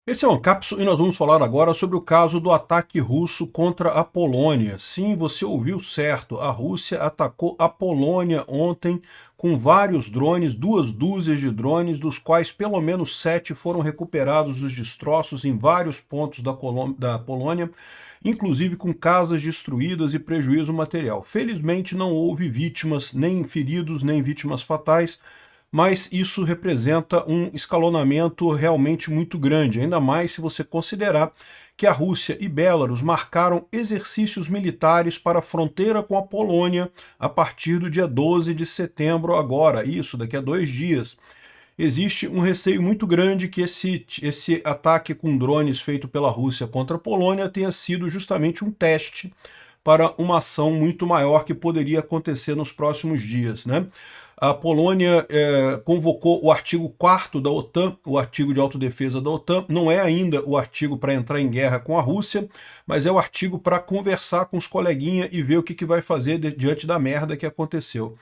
Esse é o Ancapsu e nós vamos falar agora sobre o caso do ataque russo contra a Polônia. Sim, você ouviu certo, a Rússia atacou a Polônia ontem com vários drones, 2 dúzias de drones, dos quais pelo menos 7 foram recuperados os destroços em vários pontos da Polônia, inclusive com casas destruídas e prejuízo material. Felizmente não houve vítimas, nem feridos, nem vítimas fatais, mas isso representa um escalonamento realmente muito grande, ainda mais se você considerar que a Rússia e Belarus marcaram exercícios militares para a fronteira com a Polônia a partir do dia 12 de setembro agora, isso, daqui a 2 dias. Existe um receio muito grande que esse ataque com drones feito pela Rússia contra a Polônia tenha sido justamente um teste para uma ação muito maior que poderia acontecer nos próximos dias, né? A Polônia convocou o artigo 4º da OTAN, o artigo de autodefesa da OTAN, não é ainda o artigo para entrar em guerra com a Rússia, mas é o artigo para conversar com os coleguinhas e ver o que vai fazer diante da merda que aconteceu.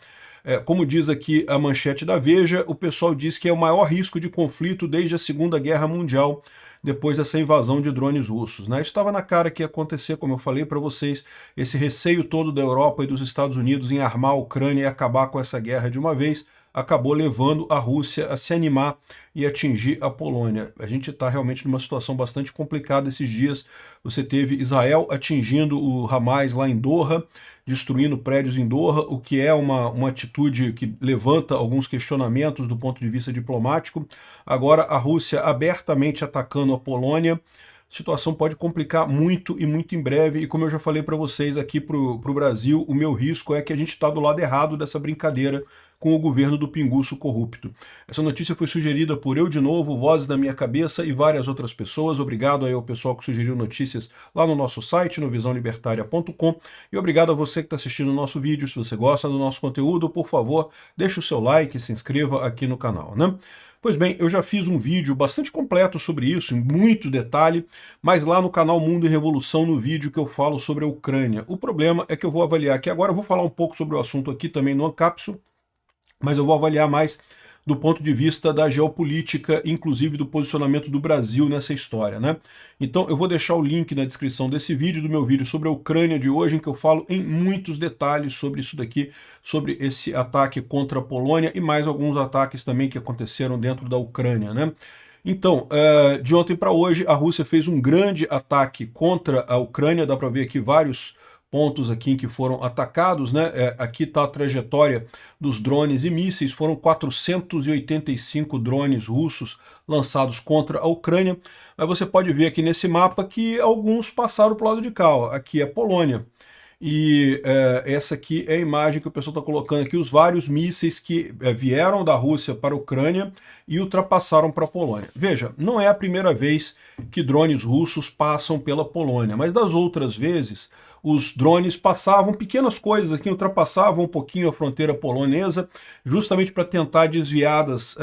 Como diz aqui a manchete da Veja, o pessoal diz que é o maior risco de conflito desde a Segunda Guerra Mundial, depois dessa invasão de drones russos, né? Isso estava na cara que ia acontecer, como eu falei para vocês, esse receio todo da Europa e dos Estados Unidos em armar a Ucrânia e acabar com essa guerra de uma vez, acabou levando a Rússia a se animar e atingir a Polônia. A gente está realmente numa situação bastante complicada esses dias. Você teve Israel atingindo o Hamas lá em Doha, destruindo prédios em Doha, o que é uma atitude que levanta alguns questionamentos do ponto de vista diplomático. Agora a Rússia abertamente atacando a Polônia. A situação pode complicar muito e muito em breve, e como eu já falei para vocês aqui para o Brasil, o meu risco é que a gente está do lado errado dessa brincadeira com o governo do pinguço corrupto. Essa notícia foi sugerida por eu de novo, Vozes da Minha Cabeça e várias outras pessoas. Obrigado aí ao pessoal que sugeriu notícias lá no nosso site, no visãolibertaria.com, e obrigado a você que está assistindo o nosso vídeo. Se você gosta do nosso conteúdo, por favor, deixe o seu like e se inscreva aqui no canal, né? Pois bem, eu já fiz um vídeo bastante completo sobre isso, em muito detalhe, mas lá no canal Mundo e Revolução, no vídeo que eu falo sobre a Ucrânia. O problema é que eu vou avaliar aqui agora, eu vou falar um pouco sobre o assunto aqui também no Ancapsu, mas eu vou avaliar mais do ponto de vista da geopolítica, inclusive do posicionamento do Brasil nessa história, né? Então eu vou deixar o link na descrição desse vídeo, do meu vídeo sobre a Ucrânia de hoje, em que eu falo em muitos detalhes sobre isso daqui, sobre esse ataque contra a Polônia e mais alguns ataques também que aconteceram dentro da Ucrânia, né? Então, de ontem para hoje, a Rússia fez um grande ataque contra a Ucrânia, dá para ver aqui vários pontos aqui em que foram atacados, né? Aqui está a trajetória dos drones e mísseis, foram 485 drones russos lançados contra a Ucrânia, mas você pode ver aqui nesse mapa que alguns passaram para o lado de cá, ó. Aqui é Polônia, e essa aqui é a imagem que o pessoal está colocando aqui, os vários mísseis que vieram da Rússia para a Ucrânia e ultrapassaram para a Polônia. Veja, não é a primeira vez que drones russos passam pela Polônia, mas das outras vezes os drones passavam pequenas coisas aqui, ultrapassavam um pouquinho a fronteira polonesa, justamente para tentar desviadas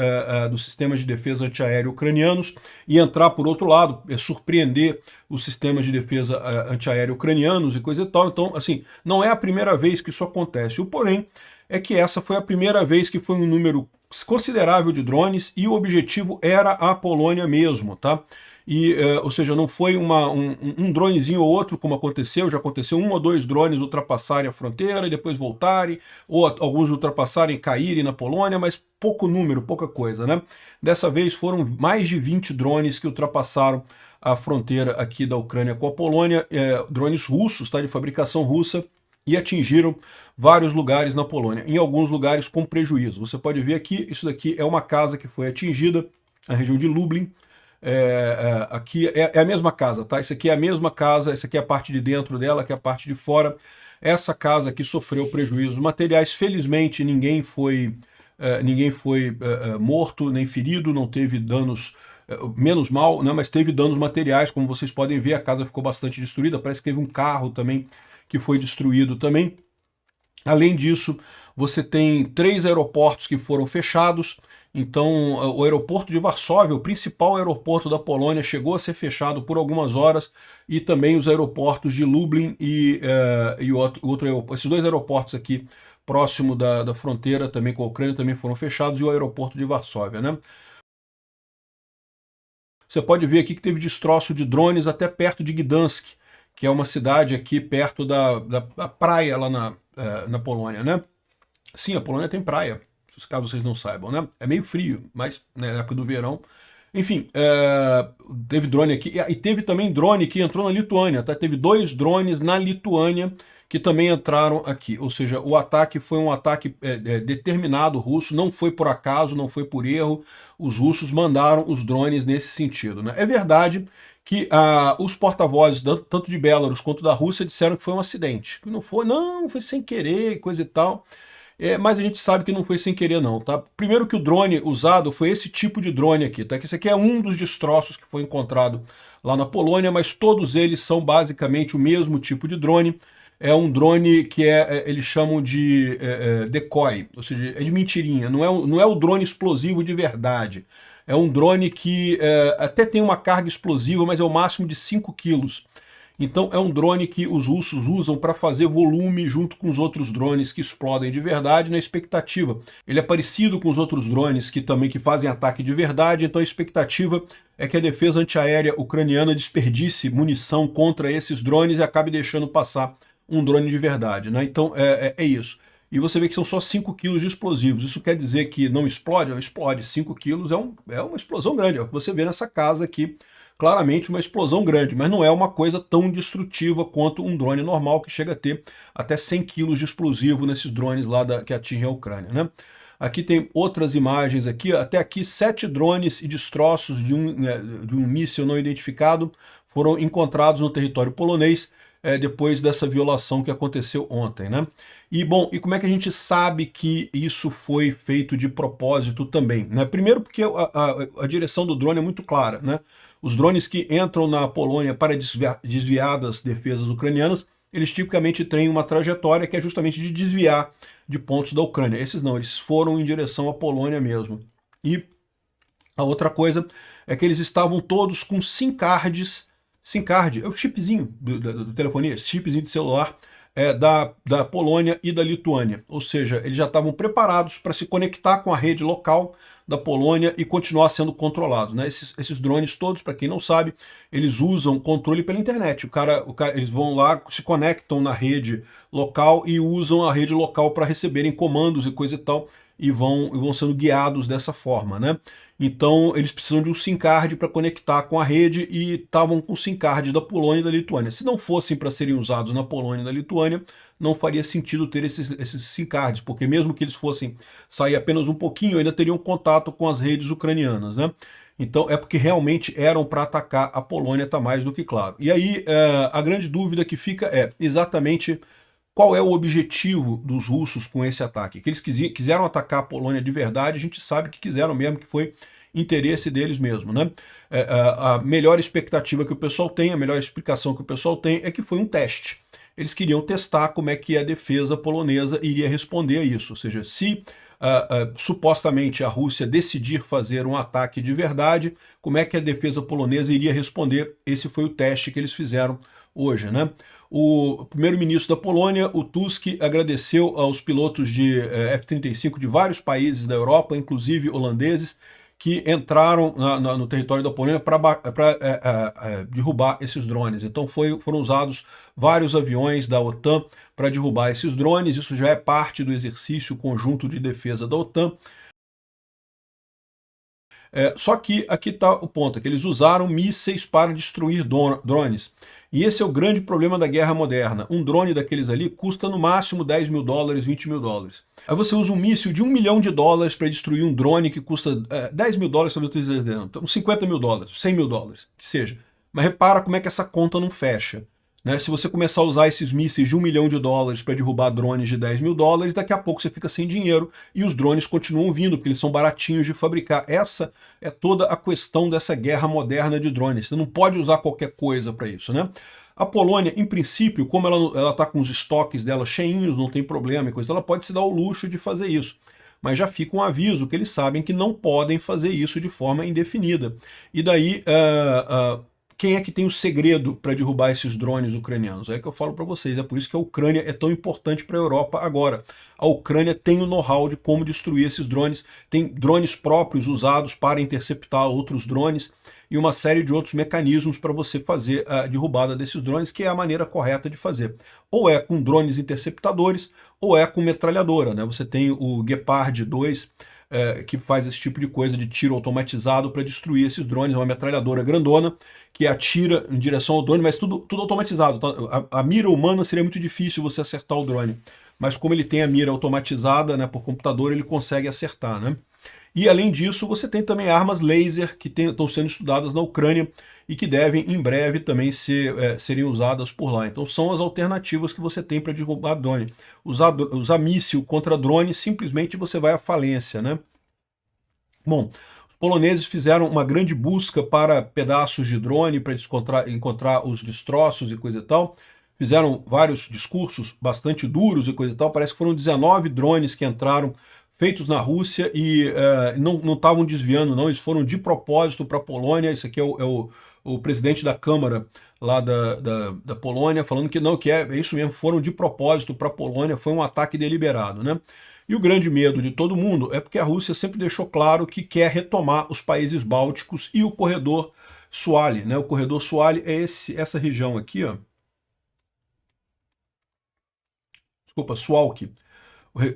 dos sistemas de defesa antiaéreo ucranianos e entrar por outro lado, surpreender os sistemas de defesa antiaéreo ucranianos e coisa e tal. Então, assim, não é a primeira vez que isso acontece. O porém é que essa foi a primeira vez que foi um número considerável de drones e o objetivo era a Polônia mesmo, tá? E, ou seja, não foi um dronezinho ou outro, como aconteceu, já aconteceu 1 ou 2 drones ultrapassarem a fronteira e depois voltarem, ou alguns ultrapassarem e caírem na Polônia, mas pouco número, pouca coisa, né? Dessa vez foram mais de 20 drones que ultrapassaram a fronteira aqui da Ucrânia com a Polônia, drones russos, tá, de fabricação russa, e atingiram vários lugares na Polônia, em alguns lugares com prejuízo. Você pode ver aqui, isso daqui é uma casa que foi atingida, a região de Lublin. Aqui é a mesma casa, tá? Isso aqui é a mesma casa, essa aqui é a parte de dentro dela, aqui é a parte de fora. Essa casa aqui sofreu prejuízos materiais, felizmente ninguém foi morto nem ferido, não teve danos, menos mal, né? Mas teve danos materiais, como vocês podem ver, a casa ficou bastante destruída, parece que teve um carro também que foi destruído também. Além disso, você tem 3 aeroportos que foram fechados. Então, o aeroporto de Varsóvia, o principal aeroporto da Polônia, chegou a ser fechado por algumas horas, e também os aeroportos de Lublin e outro aeroporto. Esses 2 aeroportos aqui, próximo da fronteira também com a Ucrânia, também foram fechados, e o aeroporto de Varsóvia, né? Você pode ver aqui que teve destroço de drones até perto de Gdansk, que é uma cidade aqui perto da praia lá na Polônia, né? Sim, a Polônia tem praia, caso vocês não saibam, né? É meio frio, mas né, na época do verão. Enfim, teve drone aqui, e teve também drone que entrou na Lituânia, tá? Teve 2 drones na Lituânia que também entraram aqui, ou seja, o ataque foi um ataque determinado russo, não foi por acaso, não foi por erro, os russos mandaram os drones nesse sentido, né? É verdade que os porta-vozes, tanto de Belarus quanto da Rússia, disseram que foi um acidente, que não foi sem querer, coisa e tal. Mas a gente sabe que não foi sem querer não, tá? Primeiro que o drone usado foi esse tipo de drone aqui, tá? Que esse aqui é um dos destroços que foi encontrado lá na Polônia, mas todos eles são basicamente o mesmo tipo de drone. É um drone que eles chamam de decoy, ou seja, é de mentirinha, não é o drone explosivo de verdade. É um drone que até tem uma carga explosiva, mas é o máximo de 5 quilos. Então é um drone que os russos usam para fazer volume junto com os outros drones que explodem de verdade na expectativa. Ele é parecido com os outros drones que fazem ataque de verdade, então a expectativa é que a defesa antiaérea ucraniana desperdice munição contra esses drones e acabe deixando passar um drone de verdade, né? Então é isso. E você vê que são só 5 quilos de explosivos. Isso quer dizer que não explode? Não explode. 5 quilos é uma explosão grande. É o que você vê nessa casa aqui. Claramente uma explosão grande, mas não é uma coisa tão destrutiva quanto um drone normal, que chega a ter até 100 quilos de explosivo nesses drones lá que atingem a Ucrânia, né? Aqui tem outras imagens aqui, até aqui 7 drones e destroços de um míssil não identificado foram encontrados no território polonês depois dessa violação que aconteceu ontem, né? E como é que a gente sabe que isso foi feito de propósito também, né? Primeiro porque a direção do drone é muito clara, né? Os drones que entram na Polônia para desviar das defesas ucranianas, eles tipicamente têm uma trajetória que é justamente de desviar de pontos da Ucrânia. Esses não, eles foram em direção à Polônia mesmo. E a outra coisa é que eles estavam todos com SIM cards. SIM card é o chipzinho do telefonia, chipzinho de celular da Polônia e da Lituânia. Ou seja, eles já estavam preparados para se conectar com a rede local da Polônia e continuar sendo controlados, né? Esses drones todos, para quem não sabe, eles usam controle pela internet. Eles vão lá, se conectam na rede local e usam a rede local para receberem comandos e coisa e tal, e vão sendo guiados dessa forma, né? Então eles precisam de um SIM card para conectar com a rede e estavam com o SIM card da Polônia e da Lituânia. Se não fossem para serem usados na Polônia e na Lituânia, não faria sentido ter esses SIM cards, porque mesmo que eles fossem sair apenas um pouquinho, ainda teriam contato com as redes ucranianas, né? Então é porque realmente eram para atacar a Polônia, está mais do que claro. E aí a grande dúvida que fica é exatamente qual é o objetivo dos russos com esse ataque. Que eles quiseram atacar a Polônia de verdade, a gente sabe que quiseram mesmo, que foi interesse deles mesmo, né? A melhor expectativa que o pessoal tem, a melhor explicação que o pessoal tem é que foi um teste. Eles queriam testar como é que a defesa polonesa iria responder a isso, ou seja, se supostamente a Rússia decidir fazer um ataque de verdade, como é que a defesa polonesa iria responder. Esse foi o teste que eles fizeram hoje, né? O primeiro-ministro da Polônia, o Tusk, agradeceu aos pilotos de F-35 de vários países da Europa, inclusive holandeses, que entraram no território da Polônia para derrubar esses drones. Então foram usados vários aviões da OTAN para derrubar esses drones. Isso já é parte do exercício conjunto de defesa da OTAN. Só que aqui está o ponto, é que eles usaram mísseis para destruir drones. E esse é o grande problema da guerra moderna. Um drone daqueles ali custa no máximo 10 mil dólares, 20 mil dólares. Aí você usa um míssil de $1 milhão para destruir um drone que custa 10 mil dólares, talvez eu esteja dizendo, então 50 mil dólares, 100 mil dólares, que seja. Mas repara como é que essa conta não fecha. Né? Se você começar a usar esses mísseis de $1 milhão para derrubar drones de 10 mil dólares, daqui a pouco você fica sem dinheiro e os drones continuam vindo, porque eles são baratinhos de fabricar. Essa é toda a questão dessa guerra moderna de drones. Você não pode usar qualquer coisa para isso, né? A Polônia, em princípio, como ela está com os estoques dela cheinhos, não tem problema e coisa, ela pode se dar o luxo de fazer isso. Mas já fica um aviso que eles sabem que não podem fazer isso de forma indefinida. E daí quem é que tem o segredo para derrubar esses drones ucranianos? É que eu falo para vocês, é por isso que a Ucrânia é tão importante para a Europa agora. A Ucrânia tem o know-how de como destruir esses drones, tem drones próprios usados para interceptar outros drones e uma série de outros mecanismos para você fazer a derrubada desses drones, que é a maneira correta de fazer. Ou é com drones interceptadores, ou é com metralhadora, né? Você tem o Gepard 2, que faz esse tipo de coisa de tiro automatizado para destruir esses drones, uma metralhadora grandona que atira em direção ao drone, mas tudo automatizado. A mira humana seria muito difícil você acertar o drone, mas como ele tem a mira automatizada, né, por computador, ele consegue acertar, né? E além disso, você tem também armas laser que estão sendo estudadas na Ucrânia e que devem em breve também serem usadas por lá. Então são as alternativas que você tem para derrubar drone. Usar míssil contra drone, simplesmente você vai à falência, né? Bom, os poloneses fizeram uma grande busca para pedaços de drone, para encontrar os destroços e coisa e tal. Fizeram vários discursos bastante duros e coisa e tal. Parece que foram 19 drones que entraram feitos na Rússia e não estavam desviando, não, eles foram de propósito para a Polônia. Isso aqui é o presidente da Câmara lá da Polônia falando que não, que é isso mesmo, foram de propósito para a Polônia, foi um ataque deliberado, né? E o grande medo de todo mundo é porque a Rússia sempre deixou claro que quer retomar os países bálticos e o corredor Suwałki, né? O corredor Suwałki é essa região aqui, ó. Desculpa, Suwałki.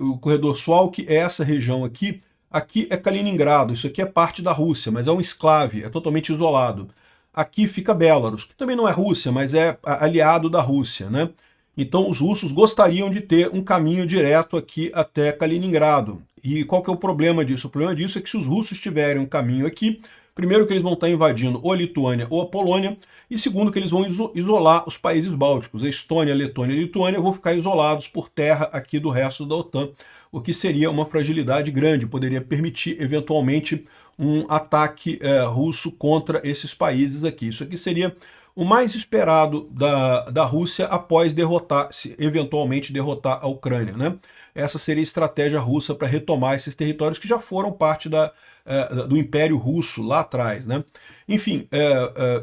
O corredor Suwałki é essa região aqui. Aqui é Kaliningrado, isso aqui é parte da Rússia, mas é um enclave, é totalmente isolado. Aqui fica Belarus, que também não é Rússia, mas é aliado da Rússia, né? Então os russos gostariam de ter um caminho direto aqui até Kaliningrado. E qual que é o problema disso? O problema disso é que se os russos tiverem um caminho aqui, primeiro que eles vão estar invadindo ou a Lituânia ou a Polônia, e segundo que eles vão isolar os países bálticos. A Estônia, a Letônia e a Lituânia vão ficar isolados por terra aqui do resto da OTAN, o que seria uma fragilidade grande, poderia permitir eventualmente um ataque russo contra esses países aqui. Isso aqui seria o mais esperado da Rússia após eventualmente derrotar a Ucrânia, né? Essa seria a estratégia russa para retomar esses territórios que já foram parte do Império Russo lá atrás, né? Enfim,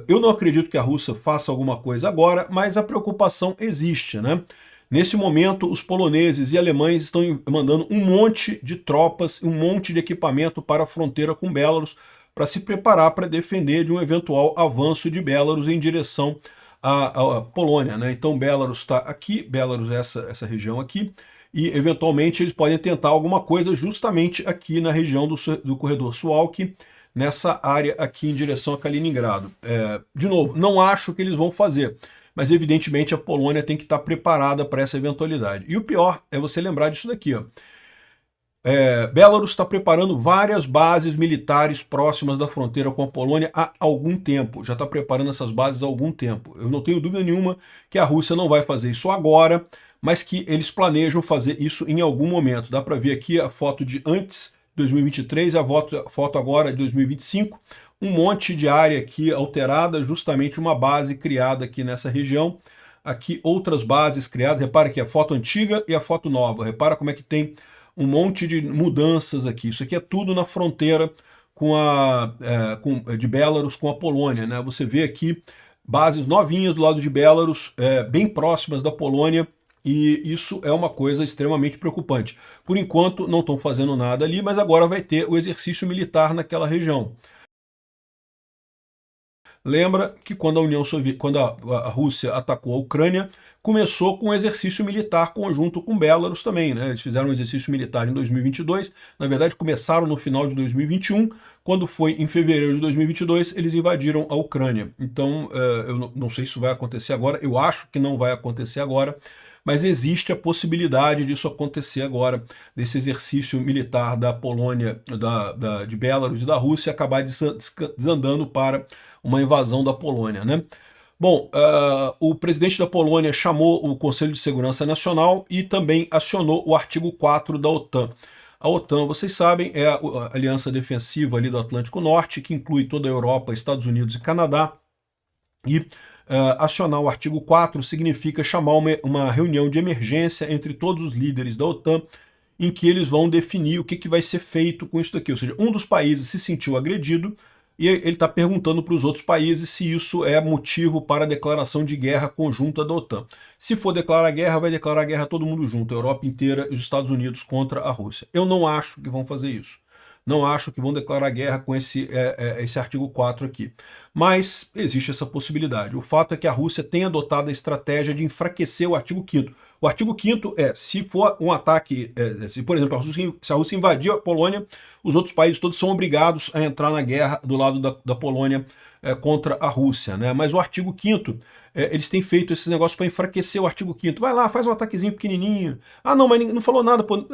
eu não acredito que a Rússia faça alguma coisa agora, mas a preocupação existe, né? Nesse momento, os poloneses e alemães estão mandando um monte de tropas, um monte de equipamento para a fronteira com Belarus, para se preparar para defender de um eventual avanço de Belarus em direção à Polônia, né? Então Belarus está aqui, Belarus é essa região aqui, e eventualmente eles podem tentar alguma coisa justamente aqui na região do corredor Suwałki, nessa área aqui em direção a Kaliningrado. De novo, não acho que eles vão fazer, mas evidentemente a Polônia tem que estar preparada para essa eventualidade. E o pior é você lembrar disso daqui, ó. Belarus está preparando várias bases militares próximas da fronteira com a Polônia há algum tempo. Já está preparando essas bases há algum tempo. Eu não tenho dúvida nenhuma que a Rússia não vai fazer isso agora, mas que eles planejam fazer isso em algum momento. Dá para ver aqui a foto de antes de 2023 e a foto agora de 2025. Um monte de área aqui alterada, justamente uma base criada aqui nessa região. Aqui outras bases criadas. Repara aqui a foto antiga e a foto nova. Repara como é que tem um monte de mudanças aqui. Isso aqui é tudo na fronteira de Belarus com a Polônia, né? Você vê aqui bases novinhas do lado de Belarus, bem próximas da Polônia, e isso é uma coisa extremamente preocupante. Por enquanto não estão fazendo nada ali, mas agora vai ter o exercício militar naquela região. Lembra que quando a Rússia atacou a Ucrânia, começou com um exercício militar conjunto com Belarus também, né? Eles fizeram um exercício militar em 2022, na verdade começaram no final de 2021, quando foi em fevereiro de 2022, eles invadiram a Ucrânia. Então, eu não sei se isso vai acontecer agora, eu acho que não vai acontecer agora, mas existe a possibilidade disso acontecer agora, desse exercício militar da Polônia, de Belarus e da Rússia acabar desandando para uma invasão da Polônia, né? Bom, o presidente da Polônia chamou o Conselho de Segurança Nacional e também acionou o artigo 4 da OTAN. A OTAN, vocês sabem, é a aliança defensiva ali do Atlântico Norte, que inclui toda a Europa, Estados Unidos e Canadá, e acionar o artigo 4 significa chamar uma reunião de emergência entre todos os líderes da OTAN, em que eles vão definir o que vai ser feito com isso daqui. Ou seja, um dos países se sentiu agredido, e ele está perguntando para os outros países se isso é motivo para a declaração de guerra conjunta da OTAN. Se for declarar guerra, vai declarar guerra todo mundo junto, a Europa inteira e os Estados Unidos contra a Rússia. Eu não acho que vão fazer isso. Não acho que vão declarar guerra com esse artigo 4 aqui. Mas existe essa possibilidade. O fato é que a Rússia tem adotado a estratégia de enfraquecer o artigo 5º. O artigo 5º é, se for um ataque, se, por exemplo, se a Rússia invadir a Polônia, os outros países todos são obrigados a entrar na guerra do lado da Polônia contra a Rússia, né? Mas o artigo 5º, eles têm feito esses negócios para enfraquecer o artigo 5º. Vai lá, faz um ataquezinho pequenininho. Ah, não, mas não falou nada, pô.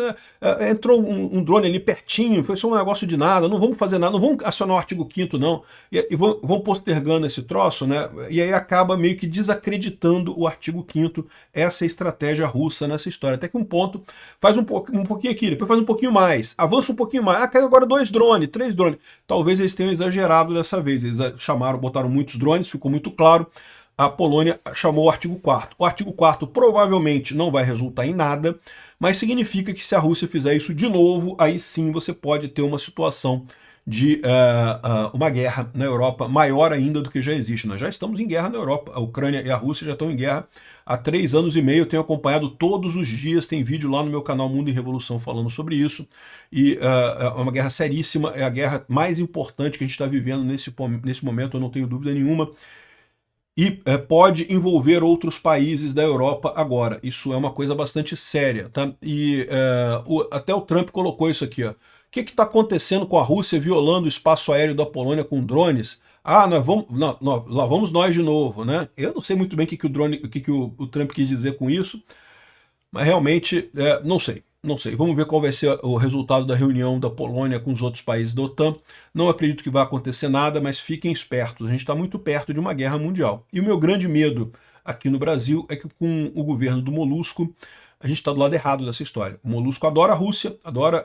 Entrou um drone ali pertinho, foi só um negócio de nada, não vamos fazer nada, não vamos acionar o artigo 5º, não. E vão postergando esse troço, né? E aí acaba meio que desacreditando o artigo 5º, essa é a estratégia russa nessa história. Até que um ponto, faz um pouquinho aqui, depois faz um pouquinho mais, avança um pouquinho mais. Ah, caiu agora 2 drones, 3 drones. Talvez eles tenham exagerado dessa vez, eles botaram muitos drones, ficou muito claro. A Polônia chamou o artigo 4º. O artigo 4º provavelmente não vai resultar em nada, mas significa que se a Rússia fizer isso de novo, aí sim você pode ter uma situação de uma guerra na Europa maior ainda do que já existe. Nós já estamos em guerra na Europa. A Ucrânia e a Rússia já estão em guerra há 3 anos e meio. Eu tenho acompanhado todos os dias, tem vídeo lá no meu canal Mundo em Revolução falando sobre isso. E é uma guerra seríssima, é a guerra mais importante que a gente está vivendo nesse momento, eu não tenho dúvida nenhuma. E pode envolver outros países da Europa agora. Isso é uma coisa bastante séria, tá? E até o Trump colocou isso aqui, ó. O que está acontecendo com a Rússia violando o espaço aéreo da Polônia com drones? Ah, lá vamos nós de novo, né? Eu não sei muito bem o que o Trump quis dizer com isso, mas realmente não sei. Não sei, vamos ver qual vai ser o resultado da reunião da Polônia com os outros países da OTAN. Não acredito que vai acontecer nada, mas fiquem espertos, a gente está muito perto de uma guerra mundial. E o meu grande medo aqui no Brasil é que com o governo do Molusco, a gente está do lado errado dessa história. O Molusco adora a Rússia, adora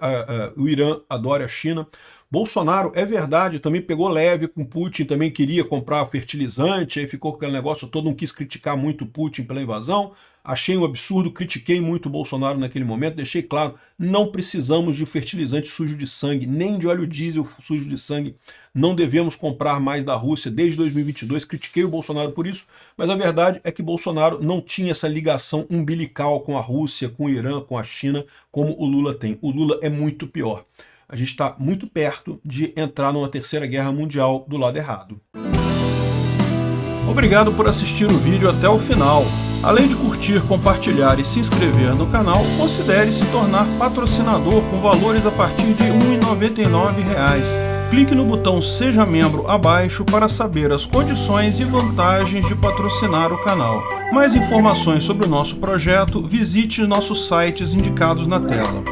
o Irã, adora a China. Bolsonaro, é verdade, também pegou leve com Putin, também queria comprar fertilizante, aí ficou com aquele negócio todo, não quis criticar muito Putin pela invasão. Achei um absurdo, critiquei muito o Bolsonaro naquele momento, deixei claro, não precisamos de fertilizante sujo de sangue, nem de óleo diesel sujo de sangue, não devemos comprar mais da Rússia desde 2022, critiquei o Bolsonaro por isso, mas a verdade é que Bolsonaro não tinha essa ligação umbilical com a Rússia, com o Irã, com a China, como o Lula tem. O Lula é muito pior. A gente está muito perto de entrar numa terceira guerra mundial do lado errado. Obrigado por assistir o vídeo até o final. Além de curtir, compartilhar e se inscrever no canal, considere se tornar patrocinador com valores a partir de R$ 1,99. Clique no botão Seja Membro abaixo para saber as condições e vantagens de patrocinar o canal. Mais informações sobre o nosso projeto, visite nossos sites indicados na tela.